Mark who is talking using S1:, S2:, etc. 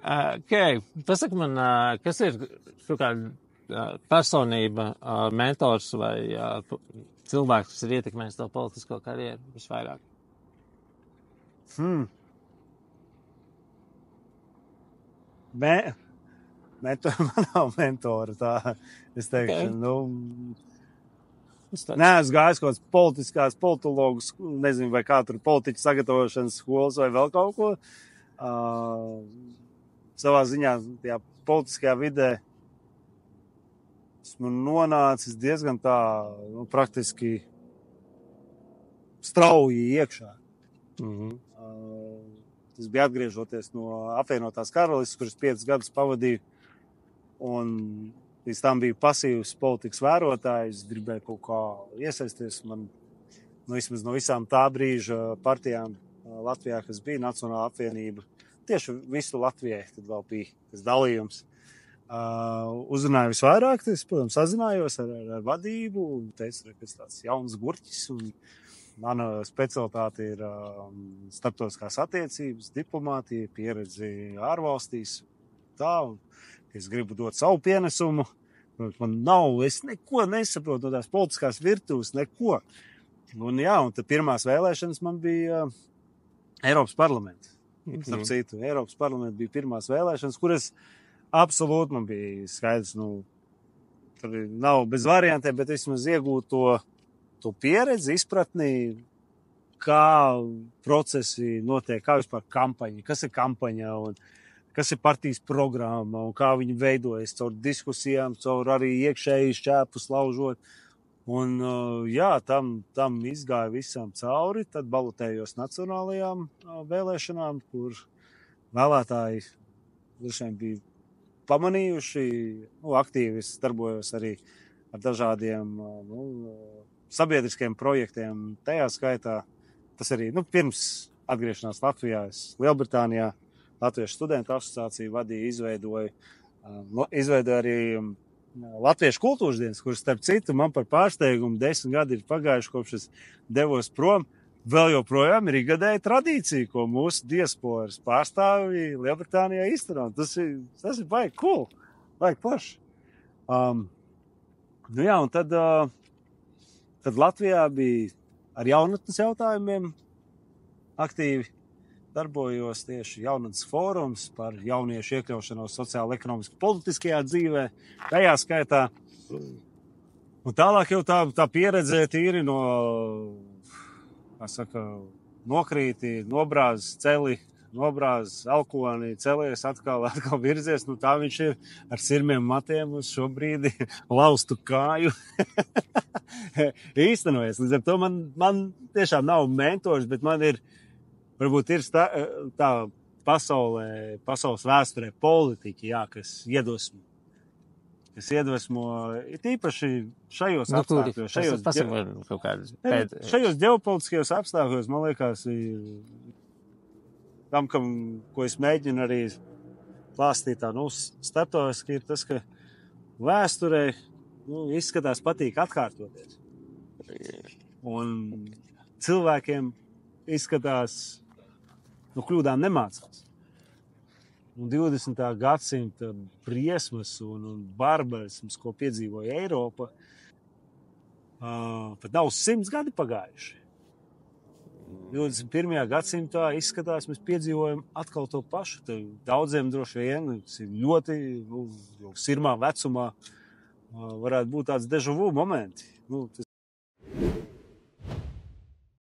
S1: Okay. Pasaka man, kas ir kaut kāda personība, mentors vai cilvēks, kas ir ietekmējis to politisko karjeru visvairāk?
S2: Man nav mentora tā, es teikšu,
S1: Okay.
S2: neesmu gājis kaut kāds politiskās politologus, nezinu, vai kā tur politiķu sagatavošanas skolas vai vēl kaut ko. Savā ziņā tajā politiskajā vidē esmu nonācis diezgan tā, praktiski strauji iekšā. Tas bija atgriežoties no apvienotās karalistes, kuras 5 gadus pavadīju, un līdz tam biju pasīvs politikas vērotājs, gribēju kaut kā iesaisties. Man vismaz no visām tā brīža partijām Latvijā, kas bija Nacionālā apvienība, tieši visu Latvijai, tad vēl bija tas dalījums. Uzrunāju visvairāk, es, protams, sazinājos ar vadību, teicu, ka es tāds jauns gurķis, un mana specialitāte ir starptautiskās attiecības, diplomātija, pieredze ārvalstīs, tā, un es gribu dot savu pienesumu. Es neko nesaprotu no tās politiskās virtuves, neko. Un tad pirmās vēlēšanas man bija Eiropas parlaments. Starp citu, Eiropas parlaments bija pirmās vēlēšanas, kuras absolūti man bija skaidrs, tur nav bez variantiem, bet vismaz iegūt to pieredzi, izpratni, kā procesi notiek, kā vispār kampaņa, kas ir kampaņa un kas ir partijas programma un kā viņi veidojas caur diskusijām, caur arī iekšēji šķēpus laužot. Un tam izgāja visam cauri, tad balotējos nacionālajām vēlēšanām, kur vēlētāji bija pamanījuši, aktīvi es darbojos arī ar dažādiem sabiedriskiem projektiem. Tajā skaitā tas arī pirms atgriešanās Latvijā, es Lielbritānijā Latviešu studentu asociāciju vadīju, izveidoju arī Latviešu kultūras dienas, kuras, starp citu, man par pārsteigumu 10 gadi ir pagājuši, kopš es devos prom. Vēl joprojām ir ikgadēja tradīcija, ko mūsu diasporas pārstāvji Lielbritānijā izturā. Tas ir baigi cool, baigi plaši. Un tad Latvijā bija ar jaunatnes jautājumiem aktīvi. Darbojos tieši jaunatnes fórums par jauniešu iekļaušanos sociāli-ekonomiski politiskajā dzīvē, tajā skaitā. Un tālāk jau tā pieredze tīri no, nokrīti, nobrāzes celi, nobrāzes alkoni, celies, atkal virzies. Tā viņš ir ar sirmiem matiem uz šo brīdi laustu kāju. Īstenojies. Līdz ar to man tiešām nav mentors, bet man ir varbūt ir tā pasaules vēsturē politiķi, kas iedvesmo īpaši šajos apstākļos. Šajos ģeopolitiskajos apstākļos, man liekas, tam, ko es mēģinu arī klāstīt starptautiski, ir tas, ka vēsturē izskatās patīk atkārtoties. Un cilvēkiem izskatās kļūdām nemācās. Un 20. gadsimta briesmas un barbarisms, ko piedzīvoja Eiropa, pat nav 100 gadi pagājuši. 21. gadsimtā izskatās, mēs piedzīvojam atkal to pašu. Daudziem droši vien, tas ir ļoti sirmā vecumā, varētu būt tāds deja vu momenti.